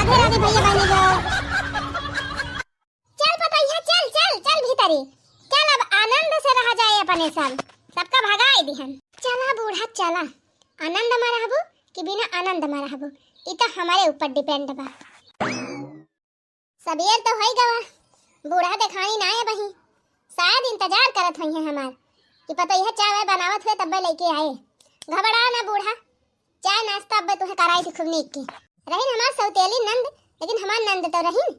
राधे राधे भैया बहनी लोग। चल पतैया चल चल चल भीतरी चल, अब आनंद से रहा जाए अपने सब, सबका भगाए दिहन। चला बूढ़ा चला, आनंद में रहबू कि बिना आनंद में रहबू ई तो हमारे ऊपर डिपेंड बा। सबेर तो होई गवा, बूढ़ा देखानी ना है बही, शायद इंतजार करत हई है हमार कि पतैया चाय बनावत हुए तब लेके आए। घबरा ना बूढ़ा, चाय नाश्ता अब तुहे कराई थी खूब नीक की। रहीन हमार सौतेली नंद, लेकिन हमार नंद तो रहीन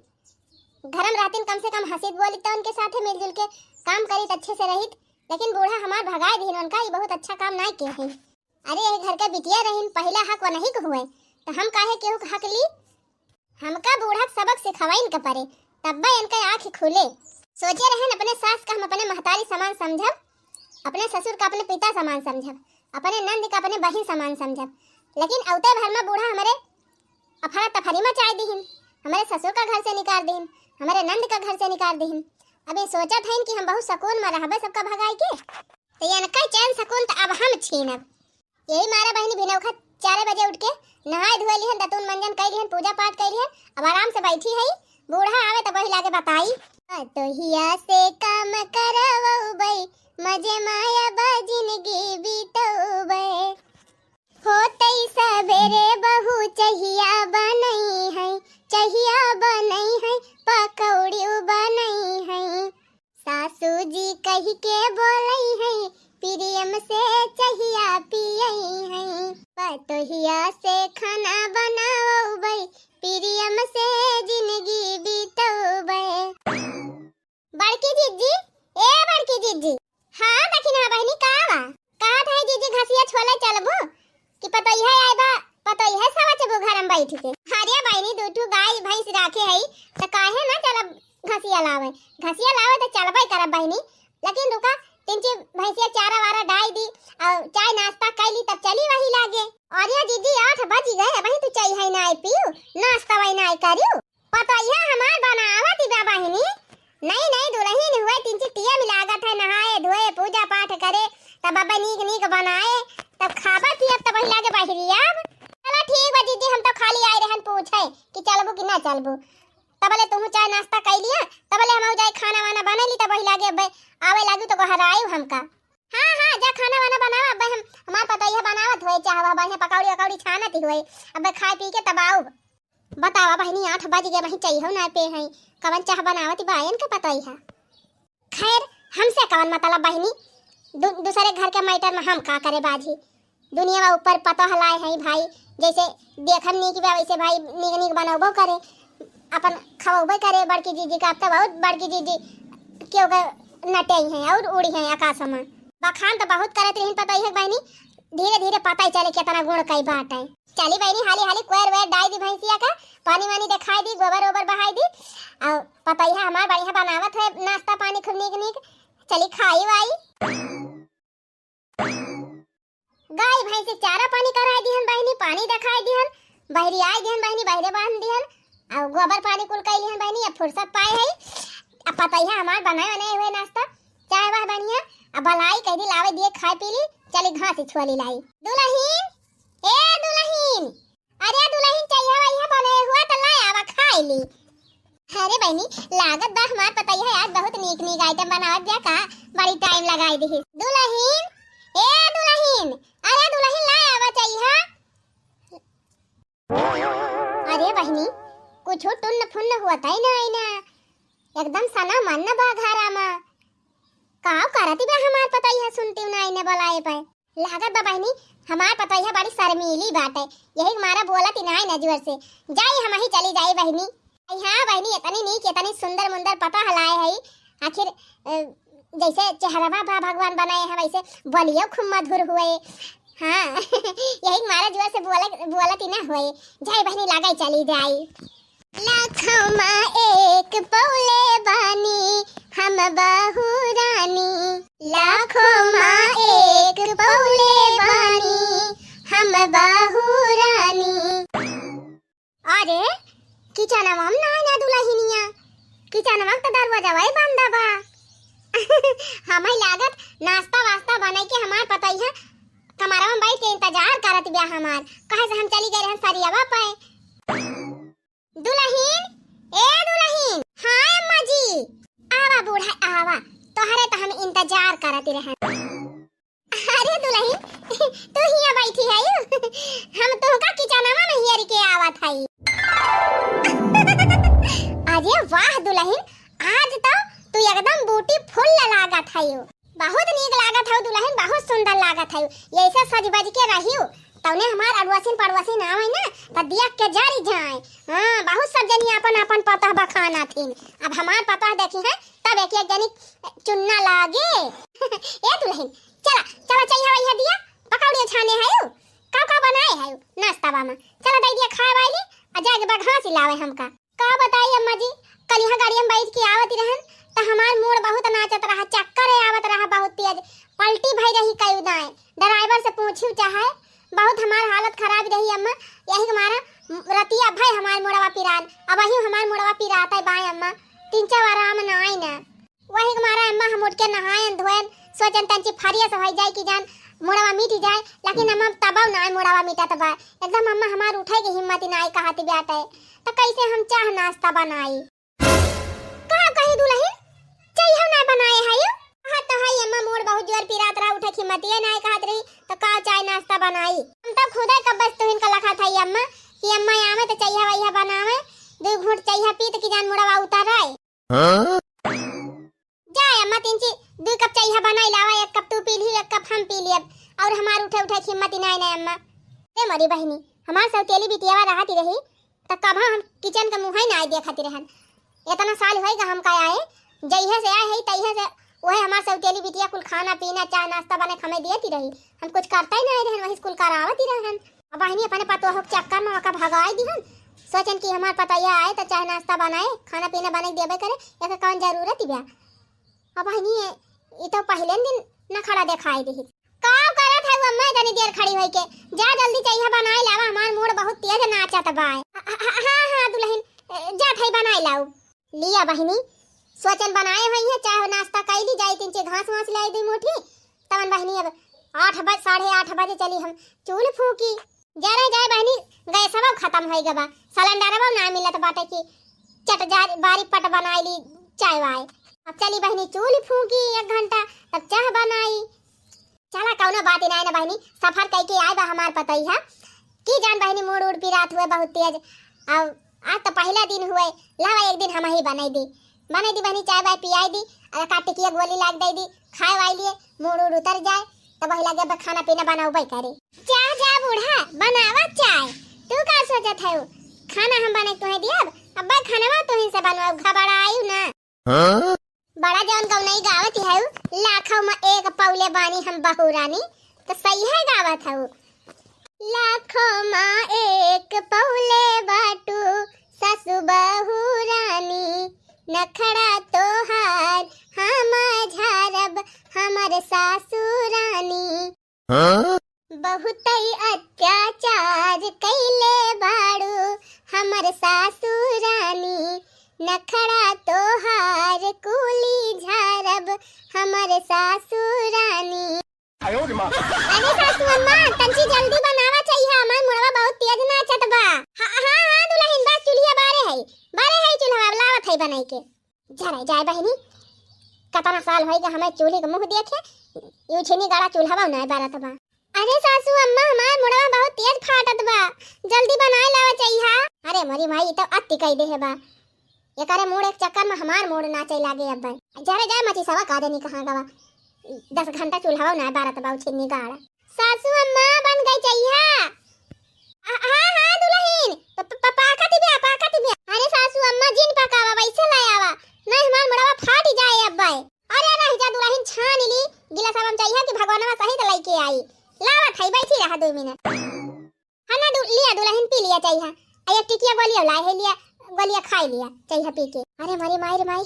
घरम रातिन कम से कम हंसित बोली तो उनके साथे मिलजुल के काम करित अच्छे से रहित, लेकिन बूढ़ा हमार भगाए दिहन उनका ई बहुत अच्छा काम नहीं किए हैं। अरे ये घर के बिटिया रहीन, पहला हक वो नहीं को हुए तो हम काहे केहू हक ली। हमका बूढ़ा सबक सिखवाइन के परे तब इनका आँख खुले। सोचे रहन अपने सास का हम अपने महतारी समान समझब, अपने ससुर का अपने पिता समान समझब, अपने नंद का अपने बहन समान समझब, लेकिन अवते भर में बूढ़ा हमारे अफरा तफरी मचाए दिहिन, हमारे ससुर का घर से निकाल दिहिन, हमारे नंद का घर से निकाल दिहिन। अब ये सोचत हईन कि हम बहुत सुकून में रहबे सबका भगाई के, तो ये इनका चैन सुकून तो अब हम छीनब। यही मारा बहनी बिनौखा 4 बजे उठ के नहाए धोए लिहन, दतून मंजन कर लिहन, पूजा पाठ कर लिहन, अब आराम से बैठी है। बूढ़ा आवे तो वही लाके बताई तो हिया से काम करवबै, मजे माया जिंदगी बीतबै, होतई सबेरे बहू चहिया बनई है, चहिया बनई है, पकौड़ी बनई है, सासू जी कही के बोलई है, प्रियम से चहिया पियई है, पतोहिया से खाना बनावबै, प्रियम से जिंदगी बीतबै। बड़की जीजी, ए बड़की जीजी, हाँ दखिना बहनी कावा कहा था जीजी घसिया छोले चलबो कि पतोहिया आइबा, पतोहिया सवा चबो घर में बैठ के। हरिया बहनी दूठू गाय भैंस राखे हई त काहे ना चलब घसिया लावे, घसिया लावे तो चलबे करब बहनी, लेकिन रुका 3 भैंसिया चारा वारा डाल दी और चाय नाश्ता कैली तब चली वही लागे। अरे जीजी 8 बज गए, वही तू चाय है ना पियो, नाश्ता वही ना करियो, पतोहिया हमार बनावत बा बहनी। नहीं नहीं दुल्हन हुए 3 टिया में लागत है, नहाए धोए पूजा पाठ करे तब बाबा नीक नीक बनाए तब खाबा थी, अब तब वही लागे बाहरी। अब चलो ठीक बा जीजी, हम तो खाली आए रहन पूछे कि चलबू कि ना चलबू, तबले तुम चाय नाश्ता कर लिया, तबले हम जाए खाना वाना बना ली तब वही लागे अब आवे लागू तो हरायू हमका। हाँ हाँ जा खाना वाना बनावा, अब हम हमार पतोहिया बनावत होए चाहवा बढ़िया पकौड़ी वकौड़ी छानत ही होए, अब खाए पी के तब आऊ। बतावा बहनी 8 बज गए, वही चाहिए ना पे है कवन चाह बनावत बायन के पतोहिया। खैर हमसे कवन मतलब बहनी, दूसरे घर के मैटर में हम का करे बाजी, दुनिया में ऊपर पतो हलाए है भाई, जैसे देखम नीक बा वैसे भाई नीक नीक बनाबो करे, अपन खवाबो करे। बड़की जीजी का तो बहुत बड़की जीजी क्यों नटे हैं और उड़ी हैं आकाश में, बखान तो बहुत करत रहिन पतोहिया बहनी, धीरे धीरे पता ही चले कितना गुण कई बात है। चली बहनी हाली हाली कोयर वेर डाल दी भैंसिया का, पानी वानी दिखाई दी, गोबर ओबर बहाई दी, और पतोहिया हमार बढ़िया बनावत है नाश्ता पानी खूब नीक नीक, चली खाई वाई। गाय भैंस चारा पानी कराई दिहन बहनी, पानी दिखाई दिहन, बहरी आई दिहन बहनी, बहरे बांध दिहन और गोबर पानी कुल कई लिहन बहनी। अब फुर्सत पाए है, अब पतोहिया हमार बनाए हुए नाश्ता चाय वाह बढ़िया, अब भलाई कह दी लावे दिए खाए पी ली, चली घास छोली लाई। दुल्हन ए दुल्हन, अरे दुल्हन चाहिए वही बने हुआ तो ला आवा खाई ली। अरे बहनी लागत बा हमार पतोहिया आज बहुत नीक नीक आइटम बनावत दिया का, बड़ी टाइम लगाई दी। दुल्हन ए दुल्हन, अरे दुल्हन ला आवा चाहिए। अरे बहनी कुछ टुन्न फुन्न हुआ था ना आई ना, एकदम सना मन न बा घरा में काव करती बा हमार पतोहिया, सुनती ना आई ने बोलाए पे लागत बा बहनी हमार पतोहिया बड़ी शर्मीली बात है, यही मारा बोलत ना आई नजर से जाई हम ही चली जाई बहनी। हाँ बहनी इतनी नीक इतनी सुंदर मुंदर पता हलाए है, आखिर जैसे चेहरा बा भगवान बनाए हैं वैसे बोलियो खूब मधुर हुए। हाँ यही मारा जुआ से बोलत ही ना हुए, जाई बहनी लगाई चली जाई। लाखों माँ एक पौले बानी हम बहू रानी, लाखों माँ एक पौले बानी हम बहू रानी। अरे किचन में ना ना दुल्हनिया, किचन में तो दरवाजा वही बंद बा। हमें लागत नाश्ता वास्ता बना के हमार पतोहिया कमरा में बैठ के इंतजार करत बिया हमार, कहे से हम चली गए रहन सरियावा पे। आवती रहे। अरे दुल्हन तू हिया बैठी है हम तोहका किचनवा में हियर के आवत हई। अरे वाह दुल्हन आज तो तू एकदम ब्यूटीफुल लागत हई। बहुत नीक लागत हई दुल्हन, बहुत सुंदर लागत हई। ऐसे सज बज के रहियो तौने हमार अड़वासीन पड़वासीन आवे ना त देख के जरी जाए। हां बहुत सब जनी अपन अपन पता बखाना थीन। अब हमार पता देखी है तब एक एक जनी चुनना लागे। ए दुल्हन चला चला चाहिए वही दिया पकौड़े छाने है का बनाए है नाश्ता में। चला दे दिया खाए वाली आ जाके बघा सिलावे हमका। का बताई अम्मा जी कल यहाँ गाड़ी में बैठ के आवत रहन त हमार मूड बहुत नाचत रहा, चक्कर आवत रहा बहुत तेज, पलटी भई रही कई दाएं। ड्राइवर से पूछियो चाहे बहुत हमार हालत खराब रही अम्मा। यही हमारा रतिया भाई हमार मुड़वा पिरान अब वही हमार मुड़वा पिराता बाय अम्मा 3-4 आराम ना आई ना। वही हमारा अम्मा हम उठ के नहायन धोयन सोचन तंची फरिया से हो जाए कि जान मुड़वा मिट जाए, लेकिन अम्मा तब ना मुड़वा मिटत बा एकदम। अम्मा हमार उठे की हिम्मत ना आई कहती बेटा तो कैसे हम चाह नाश्ता बनाई। कहा कही दुल्हन चाहिए ना बनाए है हां तो है अम्मा मोर बहुत जोर पिरात रहा उठे हिम्मत ये ना कहत रही तो का चाय नाश्ता बनाई। हम तो खुदे कब बस तो इनका लखा था अम्मा कि अम्मा आवे तो चाहिए वही बनावे 2 घूंट चाहिए पी तो कि जान मुड़वा उतर आए। जाए अम्मा 2 कप चाहिए बनाई लावा, 1 कप तू पी ली 1 कप हम पी लिए और हमार उठे उठे हिम्मत ना आई अम्मा। ए मरी बहनी हमार सौतेली बिटियावा रहती रही त कभा हम किचन के मुंह ही ना देखती रहन। इतना साल होएगा हम का आए जइहे से आए है तइहे से वही हमार सौतेली बिटिया कुल खाना पीना चाय नाश्ता बने खमे देती रही। हम कुछ करता ही नहीं रहन, वही स्कूल करावत ही रहन। अब बहनी अपने पतो हो चक्कर में का भगाई दिहन सोचन कि हमार पतैया आए तो चाय नाश्ता बनाए खाना पीना बने देबे करे एका कौन जरूरत ही बा। अब बहनी ई तो पहले दिन न खड़ा दिखाई दी का करत है अम्मा इतनी देर खड़ी होई के जा जल्दी चाहिए बनाई लावा हमार मूड बहुत तेज नाचत बा। हां दुल्हन जा थई बनाई लाऊ लिया बहनी सोचन बनाए हुई है चाय नाश्ता कैली जाई 3 घास वास लाई 2 मुट्ठी तमन बहनी अब 8 बजे 8:30 बजे चली हम चूल फूकी जरे जाए बहनी गए सब खत्म होई गबा सिलेंडर अब ना मिलत बाटे की चट जा बारी पट बनाई ली चाय वाय। अब चली बहनी चूल फूकी 1 घंटा तब चाय बनाई। चला कौनो बात ही ना बहनी सफर कई के आए बा हमार पता ही है कि जान बहनी मूड उड़ पिरात हुए बहुत तेज। अब आज तो पहला दिन हुए लावा एक दिन हम ही बनाई दी बहनी चाय बाय पियाई दी और काटे की गोली लाग दे दी खाए वाई लिए मूड उड़ उतर जाए तब वही लगे खाना पीना बनाओ करे। जा जा बूढ़ा बनावा चाय तू का सोचत है खाना हम बने तुहे दियब अब खानावा तुही से बनवाओ घबरा आयु ना। बड़ा जौन गौ नहीं गावत है लाखों में एक पौले बानी हम बहू रानी तो सही है गावत है लाखों में एक पौले बाटू ससु बहू रानी नखड़ा तोहार हम झारब हमर सासू रानी। बहुत अत्याचार कैले बाड़ू हमर सासू रानी नखड़ा तोहार कुली झारब हमर सासू रानी। अरे सासू अम्मा तंची जल्दी बनावा चाहिए हमार मुड़वा बहुत तेज नाचत बा। हां दुल्हन बस चूल्हा बारे है चूल्हा लावत है बनाई के जरा जाए बहनी कतना साल होइगा हमें चूल्हे के मुंह देखे यू छेनी गाड़ा चूल्हा ना बारत बा। अरे सासू अम्मा हमार मुड़वा बहुत तेज फाटत बा जल्दी बनाए लावा चाहिए। अरे मरी माई तो अति कह दे है बा एकरे मूड एक चक्कर में हमार मूड नाचे लागे अब भाई जरे जाए मची सवा का देनी कहां गवा 10 घंटा चूल्हा ना बारत बा छेनी गाड़ा। सासू अम्मा बन गई चाहिए। हां दुल्हन पाकती बे। अरे सासू अम्मा जिन पकावा वैसे लायावा नहीं हमार मुड़वा फाट जाए अब भाई। अरे रह जा दुल्हन छान ली गिलास हम चाहिए कि भगवानवा सहित लेके आई लावा खाई बैठी रहा 2 मिनट। हां ना लिया दुल्हन पी लिया चाहिए एक टिकिया गोलिया लाए है लिया गोलिया खाई लिया चाहिए पी के। अरे मरी माई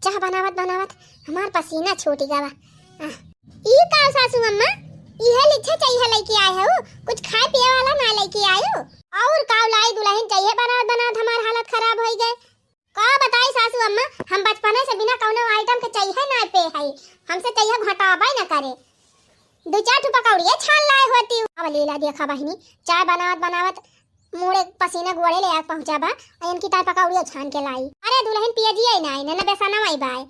चाह बनावत हमार पसीना छूट गवा। ई का सासू अम्मा इहे लिच्छे चाहिए लेके आए हो कुछ खाए पिए वाला ना लेके आयो और काव लाई दुल्हन चाहिए बनावत हमार हालत खराब हो गए। का बताई सासू अम्मा हम बचपने से बिना कौनो आइटम के चाहिए ना पे है हमसे चाहिए घटाबा ना करे 2-4 ठो पकौड़िया छान लाए होती। अब लीला देखा बहनी चाय बनावत मुड़े पसीना गोड़े ले आ पहुंचाबा अयन की ताय पकौड़िया छान के लाई। अरे दुल्हन पियजिए ना बेसना वही बाय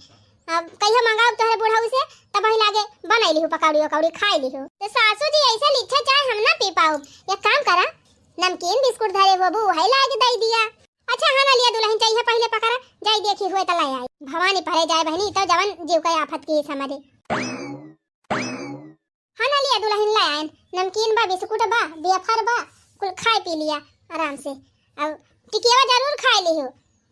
अब कहियो मंगाओ तोहरे बुढ़ऊ से तब वही लागे बनाई लिहु पकौड़ी वकौड़ी खाई लिहु। तो सासू जी ऐसा लिच्छा चाय हम ना पी पाऊ। एक काम करा, नमकीन बिस्कुट धरे बाबू वही लाके दे दिया। अच्छा हाँ ना लिया दुल्हन चाहिए पहले पकड़ा जाई देखी हुए तला आई भवानी परे जाए बहनी तो जवन जीव का आफत की समझे। हाँ ना लिया दुल्हन ले आए नमकीन बा बिस्कुट बा वेफर बा कुल खाए पी लिया आराम से। अब टिकिया जरूर खाए लियो,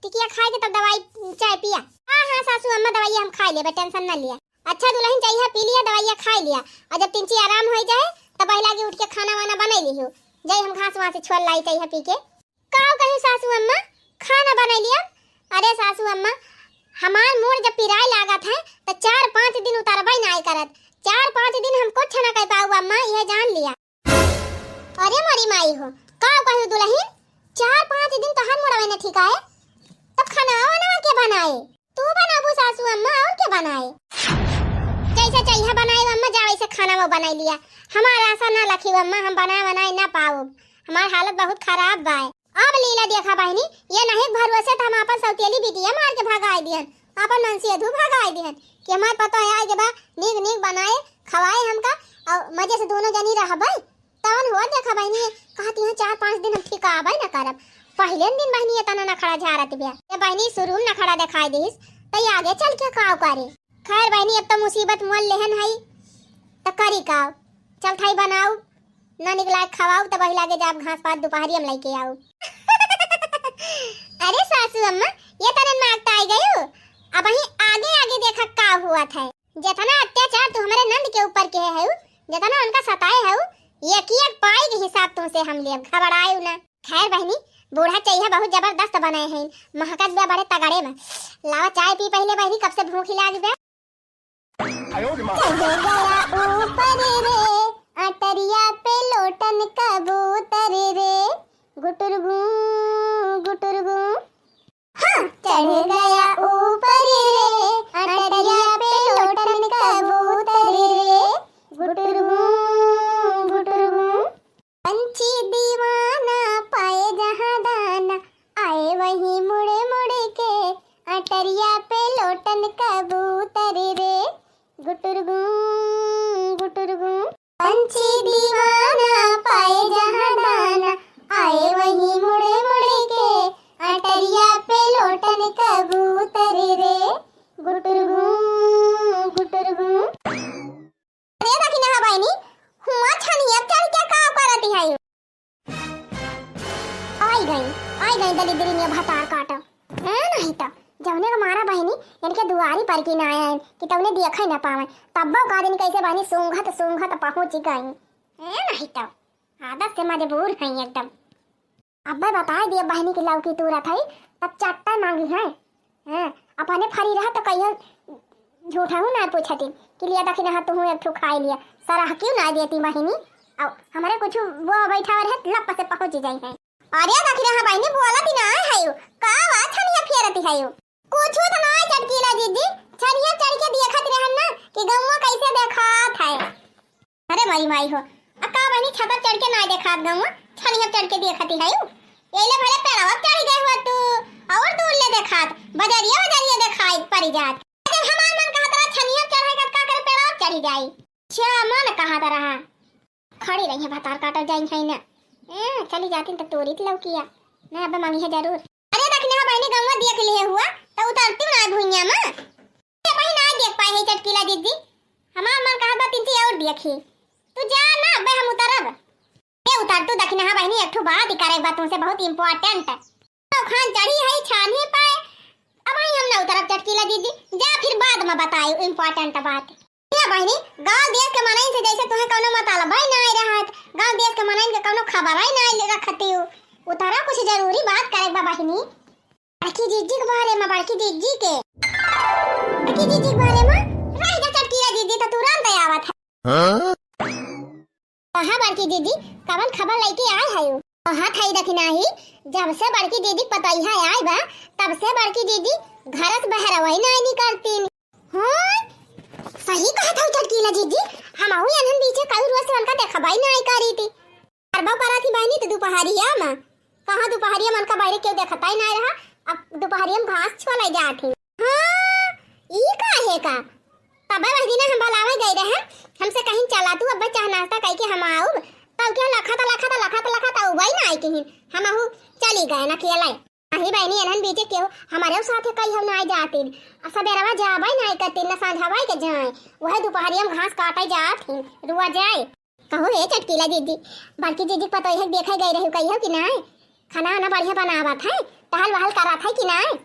टिकिया खाए के तब दवाई चाय पिया। हाँ सासू अम्मा दवाई हम खा लिए टेंशन न लिया। अच्छा दुल्हन चाहिए पी लिया दवाइयाँ खा लिया और जब तिनची आराम हो जाए तब पहला के उठ के खाना वाना बना लियो। जय हम घास वहाँ से छोड़ लाई चाहिए पी के काव कहे सासू अम्मा खाना बना लिया। अरे सासू अम्मा हमार मूड जब पिराए लागत है तो 4-5 दिन उतारबई ना करत। 4-5 दिन हमको छना कह पाऊ अम्मा यह जान लिया। अरे मरी माई हो काव कहे दुल्हन 4-5 दिन तो हर मुड़वे न ठीक है तब खाना वाना के बनाए तू बनाबू सासू अम्मा और क्या बनाए जैसे चाहिए बनाए अम्मा जा वैसे खाना वो बना लिया। हमारा आशा ना लखी अम्मा हम बनाए ना पाओ हमारी हालत बहुत खराब बा। अब लीला देखा बहनी ये नहीं भरोसे तो हम अपन सौतेली बिटिया मार के भगाए दिहन अपन मनसी अधू भगाए दिहन कि हमारे पता है के बा नीक नीक बनाए खवाए हमका और मजे से दोनों जनी रहबई तवन हो देखा बहनी कहती है 4-5 दिन हम ठीक आबई ना करब। पहले दिन बहनी तना न खड़ा झारत बिया ये बहनी शुरू न खड़ा दिखाई दिस तो आगे चल के काव करे। खैर बहनी अब तो मुसीबत मोल लेहन है तो करी काव चल थाई बनाऊ ना निकला खवाऊ तो वही लागे जाब घास पात दोपहरी हम लेके आऊ। अरे सासू अम्मा ये तरह मांगता आई गई अब वही आगे आगे देखा का हुआ था। जितना अत्याचार तू हमारे नंद के ऊपर के है जितना उनका सताए है एक पाई के हिसाब तुमसे हम ले घबराए ना। खैर बहनी बूढ़ा चाहिए बहुत जबरदस्त बनाए हैं महकत बे बड़े तगड़े में लावा चाय पी पहले बहनी कब से भूख लाग बे। ऊपर रे अटरिया पे लोटन कबूतर रे गुटुरगू गुटुरगू हाँ चढ़ गया ऊपर रे अटरिया पे लोटन कबूतर रे गुटुरगू गुटुरगू पंछी दीवाना पाए जहाँ दाना आए वहीं मुड़े मुड़े के अटरिया पे लोटन कबूतर रे गुटुरगू गुटुरगू पंछी दीवाना पाए जहाँ दाना आए वहीं मुड़े मुड़े के अटरिया पे लोटन कबूतर रे गुटुरगू गुटुरगू। अरे देखी ना बहनी हुआ छनी अब चल क्या काम करती है आई गई दलिद्री में भतार काटा है नहीं तो जवने को मारा बहनी इनके दुआरी पर की ना आया कि तवने देखा ही ना पावे तब्बो का दिन कैसे बहनी सूंघत पहुंच गई है नहीं तो आदत से मजबूर है एकदम। अब्बा बता दिए बहनी की लौकी तुरत है तब चट्टा मांगी है अपने फरी रहा तो कहियो झूठा हूँ ना पूछती कि लिया दखी ना तू एक ठो खाई लिया सरह क्यों ना देती बहनी अब हमारे कुछ वो बैठा रहे लप से पहुंच जाई है। अरे दखी ना बहनी बोला भी ना है का बात छनिया फेरती है कुछ तो ना चटकीला दीदी छनिया चढ़ के देखत रहन ना कि गौवा कैसे देखात है। अरे भाई माई हो अका बहनी छत पर चढ़ के ना देखात गौवा छनिया चढ़ के देखती है एले भले पेड़वा चढ़ गए हो तू और दूर ले देखात बजरिया देखाई परी जात जब हमार मन कहत रहा छनिया चढ़े का करे पेड़वा चढ़ी जाई छा मन कहत रहा खड़ी रही है भतार काटल जाई है ना चली जाती तो तोरी लौकिया ना अब मांगी है जरूर। अरे देखने बहनी गौवा देख लिए हुआ तो उतरती ना भुइया में भाई ना देख पाए है चटकीला दीदी हमार मन कहत बा तीन और देखी तू जा ना बे हम उतरब ए उतर तू देखने बहनी एक ठो बात ही करे बात तुमसे बहुत इंपॉर्टेंट तो खान चढ़ी है छान ही पाए अब हम ना उतरब चटकीला दीदी जा फिर बाद में बताई इंपॉर्टेंट बात। बहनी गांव देश के मनई से जैसे तुम्हें कोनो मतलब भाई ना रहत गांव देश के मनई के कोनो खबर भाई ना रखती हो उतारा कुछ जरूरी बात करे बा बहनी बड़की जीजी के बारे में बड़की जीजी के बारे में रह जा चटकीला दीदी तो तुरंत आवत है कहां बड़की दीदी कवन खबर लेके आए है कहां थाई दखना ही जब से बड़की दीदी पता ही आई बा तब से बड़की दीदी घर से बाहर वही ना निकलती हां सही कहा था चटकीला दीदी हम आऊ अनन बीचे कल रोज से उनका देखा भाई ना आई करी थी अरबा करा थी बहनी तो दोपहरिया में कहां दोपहरिया मन का बाहर क्यों देखता ही ना रहा अब दोपहरिया में घास छोले जाती हां ई का है का तब वही दिन हम बलावे गए रहे हमसे कहीं चला तू अब चाह नाश्ता कह के हम आऊ तब क्या लखा वही ना आई कहीं हम आहू चली गए ना अकेले अही बहनी एनन बीचे केहू हमारे साथे कई हम ना जाती सबेरवा जाबे ना करती ना सांझावा के जाए वही दोपहरिया में घास काटे जाती रुआ जाए कहो हे चटकीला दीदी बड़की दीदी पता है देखे गई रही कहियो कि नहीं खाना ना बढ़िया बनावत है टहल वहल करत है कि नहीं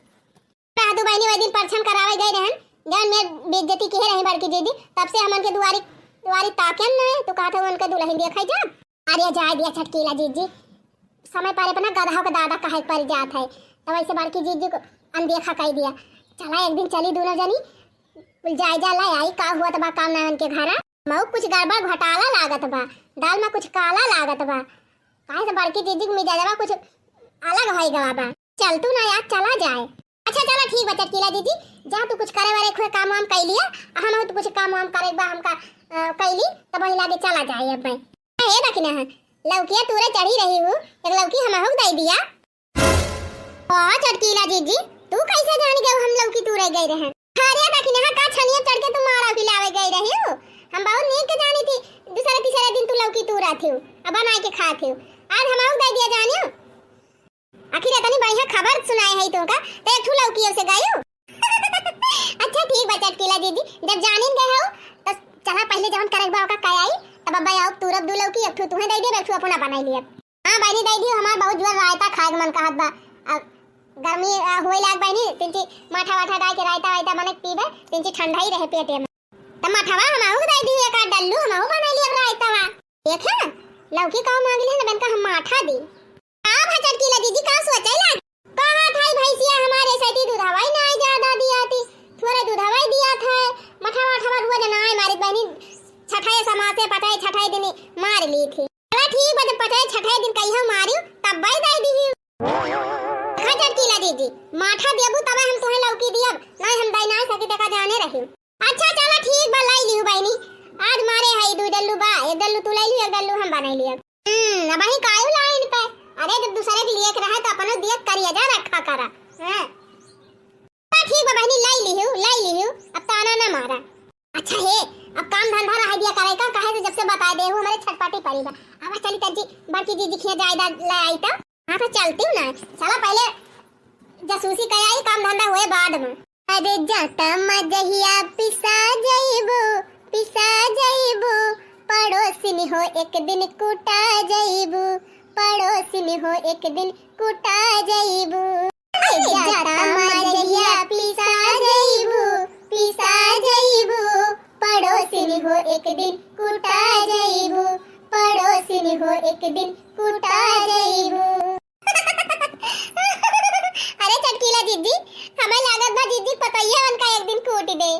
दादू बहनी वही दिन परछन करावे गए रहन जान में बेइज्जती के रही बड़की दीदी तब से हमन के दुआरी ताकन नहीं तो कहत उनके दुल्हन देखै जा अरे जाए दिया चटकीला दीदी समय पारे पर ना गधा का दादा कहे पर जात है तब ऐसे बड़की दीदी को अनदेखा कह दिया चला एक दिन चली दोनों जनी जायजा ला आई का हुआ तबा काम नान के घरा मऊ कुछ गड़बड़ घोटाला लागत बा दाल में कुछ काला लागत बा काहे से बड़की दीदी को मिजाजवा कुछ अलग होई गवा बा चल तू ना यार चला जाए अच्छा चला ठीक बा चटकीला दीदी जा तू कुछ करे वाले कोई काम वाम कर लिया हम तो कुछ काम वाम करे बा हमका कैली तब वही लागे चला जाए अब मैं हे रखना है लौकिया तूरे चढ़ी रही हूँ एक लौकी हम हो दे दिया हां चटकीला दीदी तू कैसे जान गए हम लौकी तूरे गए रहे अरे रखना का छनिया चढ़ के तुम मारा खिलावे गए रही हो हम बहुत नीक के जानी थी दूसरा तीसरा दिन तू लौकी तूरा थी अब बना के खा थी आज हम हो दे दिया जानियो आखिर इतनी बढ़िया खबर सुनाए है तुमका तो एक लौकी से गयो अच्छा ठीक बा चटकीला दीदी जब जानिन गए हो तो चला पहले जवन करे बा का काय आई तब अब्बा आओ तुरब दू लौकी एक तुम्हें दे दे एक अपना बनाई लिया हां बहनी दे दी हमार बहुत जोर रायता खाए मन कहत बा गर्मी होए लाग बहनी तिनची माठा वाठा डाल के रायता वायता बने पीबे तिनची ठंडा ही रहे पेट में त माठावा हम आऊ दे दी एक डल्लू हम आऊ बना लिया रायता वा देखे लौकी का मांग ले ना बनका हम माठा दी आ चटकीला दीदी का सोचे लाग कहां थाई भैंसिया हमारे सती दूधवाई ना ज्यादा दियाती थोड़ा दूधवाई दिया था मठा वाठा रुआ ना मारी बहनी छठाई समासे पटाई छठाई दिन मार ली थी चला ठीक बा पटाई छठाई दिन कहियो मारियो तब बाई दे दी हां चटकीला दीदी माठा देबू तब हम तोहे लौकी दियब नहीं हम दई ना सके देखा जाने रही अच्छा चला ठीक बा लाई लियो बहनी आज मारे है दू डल्लू बा एक डल्लू तू ले लियो एक डल्लू हम बनाई लियो अब ही कायू लाइन पे अरे जब दूसरे के लिए रहा तो अपनो दियत करिया जा रखा करा हां ठीक बा बहनी लाई लियो अब ताना ना मारा अच्छा है अब काम धंधा रह दिया करे का कहे तो जब से बता दे हूं मेरे छटपटी पड़ी बा अब चली तजी बड़की जी दिखिया जायदाद ले आई त हां तो चलती हूं ना चला पहले जासूसी कई आई काम धंधा हुए बाद में अरे जाता मजहिया पिसा जाइबो पड़ोसिन हो एक दिन कुटा जाइबो पड़ोसिन हो एक दिन कुटा जाइबो जाता मजहिया पिसा जाइबो पड़ोसिन हो एक दिन कुटा जाइबो पड़ोसिन हो एक दिन कुटा जाइबो अरे चटकीला दीदी हमें लागत बा दीदी पता ही है उनका एक दिन कूट दे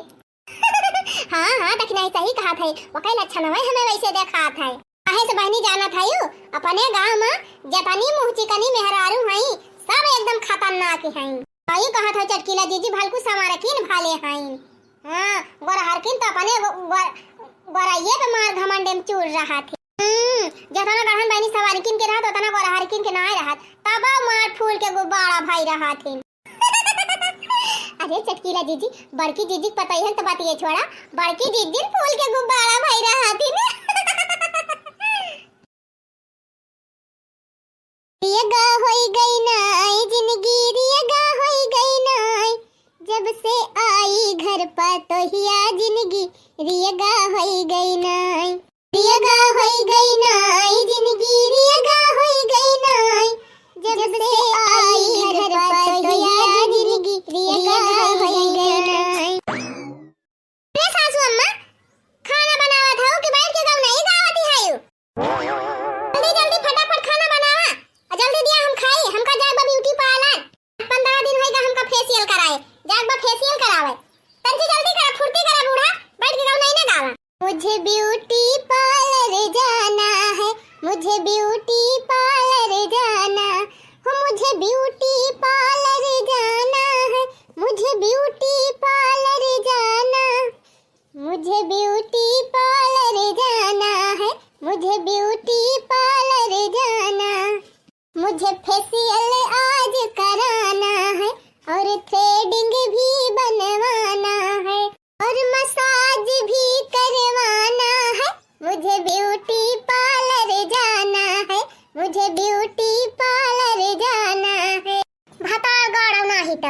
हां तक नहीं सही कहा था वकई लक्षण है हमें वैसे देखा था काहे से बहनी जाना था यू अपने गांव में जतनी मुहचिकनी मेहरारू हई सब एकदम खतरनाक हई कई कहा था चटकीला दीदी भलकू समारकीन भाले हई हां गोरहरकिन तो अपने गोराइए पे मार घमंडे में चूर रहा थी जतना गहन बहनी सवारकिन के रहत उतना गोरहरकिन के नहीं रहत तब मार फूल के गुब्बारा भाई रहा थी अरे चटकीला दीदी बड़की दीदी पता ही है तो बात ये छोड़ा बड़की दीदी फूल के गुब्बारा भाई रहा थी रियगा होई गई नाई जिंदगी रियगा होई गई नाई जब से आई घर पर तो हिया जिंदगी रियगा होई गई नाई रियगा होई गई नाई जिंदगी रियगा होई गई नाई जब से आई घर पर तो हिया जिंदगी रियगा होई गई नाई रे सासू अम्मा खाना बनावा था कि बैठ के गाँव नहीं गावती है जल्दी जल्दी फटाफट खाना बनावा जल्दी दिया हम खाई हमका जाए बा ब्यूटी पार्लर 15 दिन होएगा हमका फेशियल कराए जाए बा फेशियल करावे तंजी जल्दी करा फुर्ती करा बूढ़ा बैठ के गाँव नहीं ना गावा मुझे ब्यूटी पार्लर जाना है मुझे ब्यूटी पार्लर जाना हो मुझे ब्यूटी पार्लर जाना है मुझे ब्यूटी पार्लर जाना मुझे ब्यूटी पार्लर जाना है मुझे ब्यूटी पार्लर जाना मुझे फेशियल आज कराना है और थ्रेडिंग भी बनवाना है और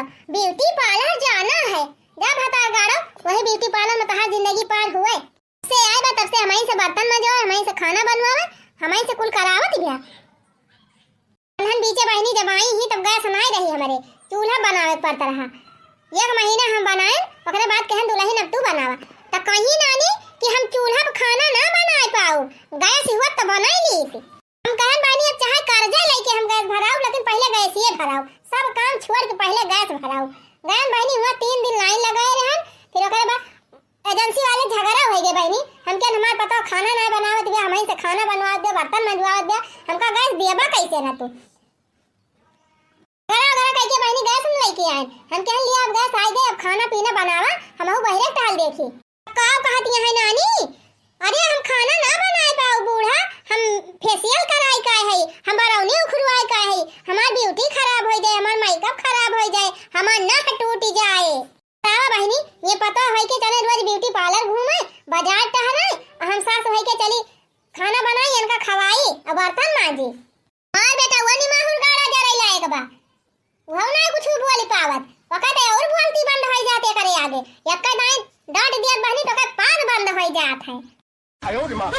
गाड़ो, ब्यूटी पार्लर जाना है। जा भतार गाड़ो, वही ब्यूटी पार्लर में तहार जिंदगी पार हुए। से आए बा तब से हमारी से बर्तन मजो, हमारी से खाना बनवावे, हमारी से कुल करावत बिया। हम बीचे बहनी जब आई ही तब गैस नहीं रही, हमारे चूल्हा बनावे पड़ता रहा। एक महीना हम बनाए, ओकरे बाद कहन दुल्हन अब तू बनावा। त कहीं नानी कि हम चूल्हा पर खाना ना बनाए पाऊ, गैस हुआ तो बनाई ली थी। हम कहन बानी अब चाहे कर्जा लेके हम गैस भराऊ, लेकिन पहले गैस ये भराऊ, सब काम छोड़ के पहले गैस भराऊ। गैन बहनी हुआ 3 दिन लाइन लगाए रहन, फिर ओकरे बाद एजेंसी वाले झगड़ा हो गए बहनी। हमके हमार पता खाना ना बनावत दिया, हमारी से खाना बनवावत दिया, बर्तन मंजवावत दिया, हमका गैस देबा कैसे ना तू। घरा घरा कह के बहनी गैस हम लेके आए, हम कह लिया अब गैस आई गए, अब खाना पीना बनावा, हमहु बहरे टाल देखी। का कहती है नानी, अरे हम खाना ना बनाए पाओ बूढ़ा, हम फेशियल कराई का है, हम बरौनी उखरवाई का है, हमार ब्यूटी खराब हो जाए, हमार मेकअप खराब हो जाए, हमार नख टूट जाए। तावा बहनी ये पता है कि चले रोज ब्यूटी पार्लर घूमे, बाजार टहरे, हम सास भाई के चली खाना बनाई, इनका खवाई और बर्तन मांजी। मार बेटा वो नहीं माहुर गाड़ा जरे लायक बा, वो ना कुछ बोली पावत, वकत और बोलती बंद हो जाते करे आगे, यक्का दाई डांट दिया बहनी तो का पार बंद हो जात है। आयो रे मां।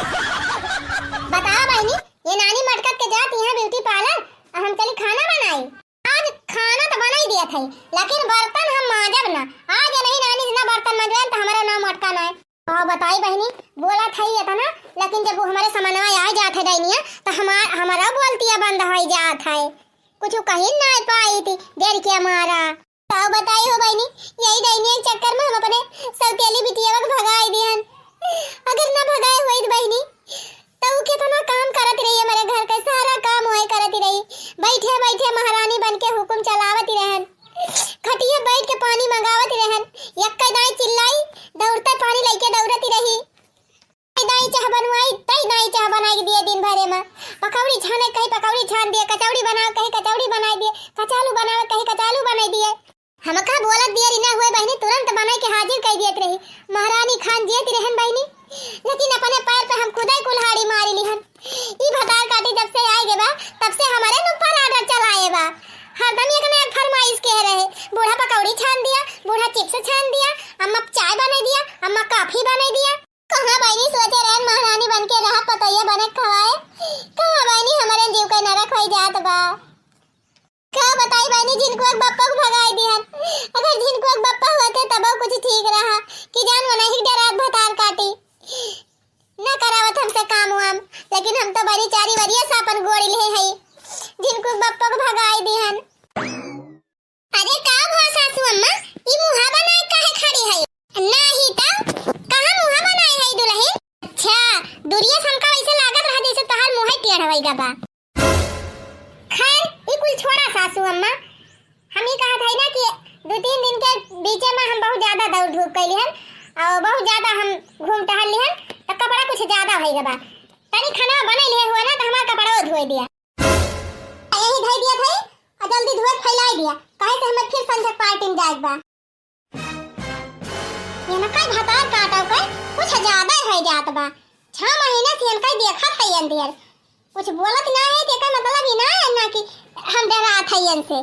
बताओ बहनी, ये नानी मटकत के जाती है ब्यूटी पार्लर, हम चली खाना बनाई। आज खाना तो बना ही दिया था, लेकिन बर्तन हम मांजब ना। आज नहीं नानी जितना बर्तन मांजवान तो हमारा नाम अटका ना है। और बताई बहनी बोला था ये था ना, लेकिन जब वो हमारे समनवा आ जात है दैनिया तो हमारा बोलतिया बंद हो जात है, कुछ कहीं ना पाई थी देर के हमारा। तो बताई हो बहनी, यही दैनिया के चक्कर में हम अपने सौतेली बिटिया को भगाई दिहन। अगर ना भगाए हुई बहनी तो वो कितना काम करत रही, हमारे घर का सारा काम वही करती रही, बैठे बैठे महारानी बन के हुक्म चलावती रहन, खटिया बैठ के पानी मंगावती रहन, यक्का दाई चिल्लाई दौड़ते पानी लेके दौड़ती रही, दाई चाह बनवाई तई दाई चाह बनाई दिए दिन भरे में, पकौड़ी छाने कहीं पकौड़ी छान दिए, कचौड़ी बनाओ कहीं कचौड़ी बनाई दिए, कचालू बनाओ कहीं कचालू बनाई दिए। हम का बोलत दिए ना हुए बहनी तुरंत बनाई के हाजिर कर दियत रही, महारानी खान जियत रहन बहनी, लेकिन अपने पैर पे हम खुदा ही कुल्हाड़ी मारी लिहन। ई भतार काटी जब से आए गे बा तब से हमारे ऊपर आर्डर चलाए बा, हरदम एक नया फरमाइश कह रहे, बूढ़ा पकौड़ी छान दिया, बूढ़ा चिप्स छान दिया, अम्मा चाय बना दिया, अम्मा कॉफी बना दिया। कहां बहनी सोचे रहन महारानी बन के रहा पतैया बने खवाए, कहां बहनी हमारे जीव का नरक हो जात बा। क्या बताई बहनी जिनको एक बप्पा को भगाई दिहन, अगर जिनको एक बप्पा होते तब कुछ ठीक रहा कि जान मना ही डरात भतार काटी न करावत हमसे काम वाम, लेकिन हम तो बड़ी चारी वरिया सापन गोड़ी ले है जिनको बप्पा को भगाई दिहन। अरे का भा सासू अम्मा ई मुहा बनाए काहे खड़ी है, नाही त कहां मुहा बनाए है दुल्हन। अच्छा दुरिया हमका वैसे लागत रहा जैसे तहार मुंह टेढ़ होइगा बा। खैर ई कुल छोड़ा सासू अम्मा, हम ही कहा था ना कि 2-3 दिन के बीच में हम बहुत ज्यादा दौड़ धूप कैली हन और बहुत ज्यादा हम घूम टहल लिहन, तो कपड़ा कुछ ज्यादा होई गबा, तनी खाना बने लिए हुआ ना तो हमार कपड़ा धोए दिया, यही धोई दिया था और जल्दी धोए फैलाई दिया, काहे से हम फिर संझ पार्टी में जाए बा। ये ना कई भतार काटव के कुछ ज्यादा हो जात बा, 6 महीने से हम कई देखा था अंदर कुछ बोलत ना है, तेका मतलब ही ना है ना कि हम डरात है इनसे।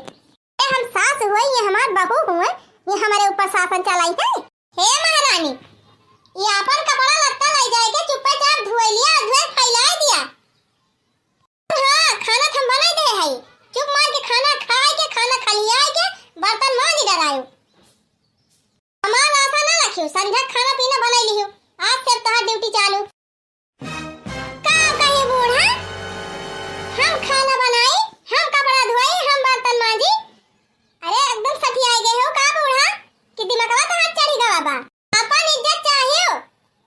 हम सास हुए ये हमार बहू हुए, ये हमारे ऊपर शासन चलाई है। हे महारानी ये अपन कपड़ा लत्ता ले जाए के चुपचाप धोए लिया, धोए फैला दिया। हां खाना हम बना दे है, चुप मार के खाना खाए के खाना खलिया के बर्तन मांज डरायो, हमार आशा ना रखियो, संध्या खाना पीना बना लियो, आज से तहार ड्यूटी चालू। का कहे बूढ़ा हम खाना बनाई, हम कपड़ा धोई, हम बर्तन मांजी, अरे एकदम सठी आ गए हो का बूढ़ा कि दिमागवा तो हाथ चढ़ी गवा बा। अपन इज्जत चाहिए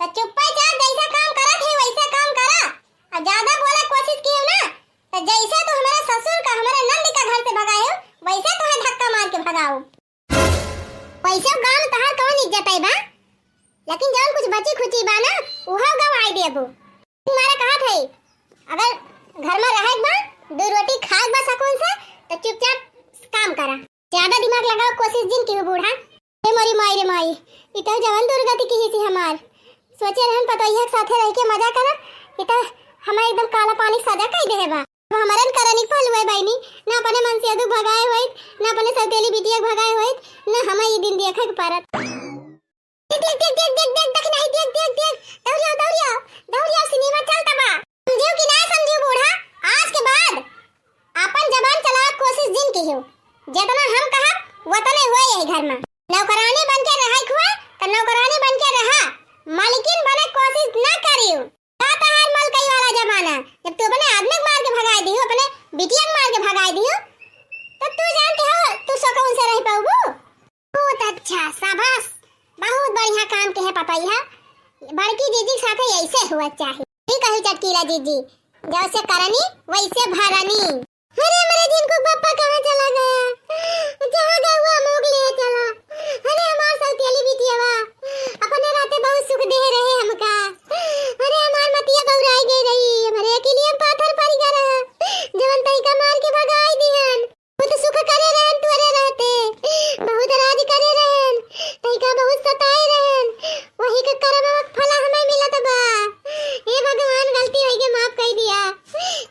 तो चुपचाप जैसा काम करत है वैसा काम करा, और ज्यादा बोले कोशिश कियो ना तो जैसे तो हमारे ससुर का हमारे नंद का घर से भगाए हो वैसे तो धक्का मार के भगाओ। वैसे गांव में तहार कौन इज्जत है बा, लेकिन जौन कुछ बची खुची बा ना उहा गवाई देबो। तुम्हारे कहा थे अगर घर में रहे बा 2 रोटी खाए बा सकून से तो चुपचाप काम करा, ज्यादा दिमाग लगाओ कोशिश जिन की बूढ़ा। हे मोरी माई रे माई इतना जवान दुर्गति की थी हमार, सोचे रहन पतैया के साथे रह के मजा करब, इतना हमें एकदम काला पानी सजा कई दे बा। हमारन करनी फल हुए बहनी ना अपने मन से अदु भगाए होई ना अपने सौतेली बिटिया भगाए होई ना हम ये दिन देखे के पारत देख देख देख देख देख देख नहीं देख देख देख दौड़िया सिनेमा चलता बा समझियो कि ना समझियो बूढ़ा आज के बाद अपन जबान चलावे कोशिश जिन की हो जितना हम कहब वतने होए यही घर में नौकरानी बन के रहा खुआ त नौकरानी बन के रहा मालकिन बने कोशिश ना करियो ताहार मलकई वाला जमाना जब तू अपने आदमी को मार के भगाए दियो अपने बिटिया को मार के भगाए दियो तो तू जानते हो तू सकून से रह पाऊबू बहुत अच्छा शाबाश बहुत बढ़िया काम के है पापा यह बड़की जीजी साथे ऐसे हुआ चाहिए ठीक है चटकीला जीजी जैसे करनी वैसे भरनी अरे मेरे दिन को पापा कहां चला गया जहां गया हुआ मोग ले चला अरे हमार सौतेली बिटिया अपने राते बहुत सुख दे रहे हमका अरे हमार मतिया बौराई गई रही हमारे के लिए पाथर पड़ गया रहा जवन तई का मार के भगाई दिहन बहुत सुख करे रहन तोरे रहते बहुत राज करे रहन तई का बहुत सताए रहन वही के कर्म फल हमें मिलत बा हे भगवान गलती होई के माफ कर दिया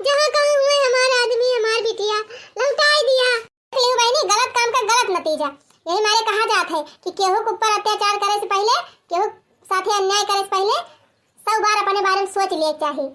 जहां कहूं हुए हमार आदमी हमार बिटिया लौटाई दिया ले बहनी गलत काम का गलत नतीजा यही मारे कहा जात है कि केहू के ऊपर अत्याचार करे से पहले केहू साथे अन्याय करे से पहले 100 बार अपने बारे में सोच लिए चाहिए।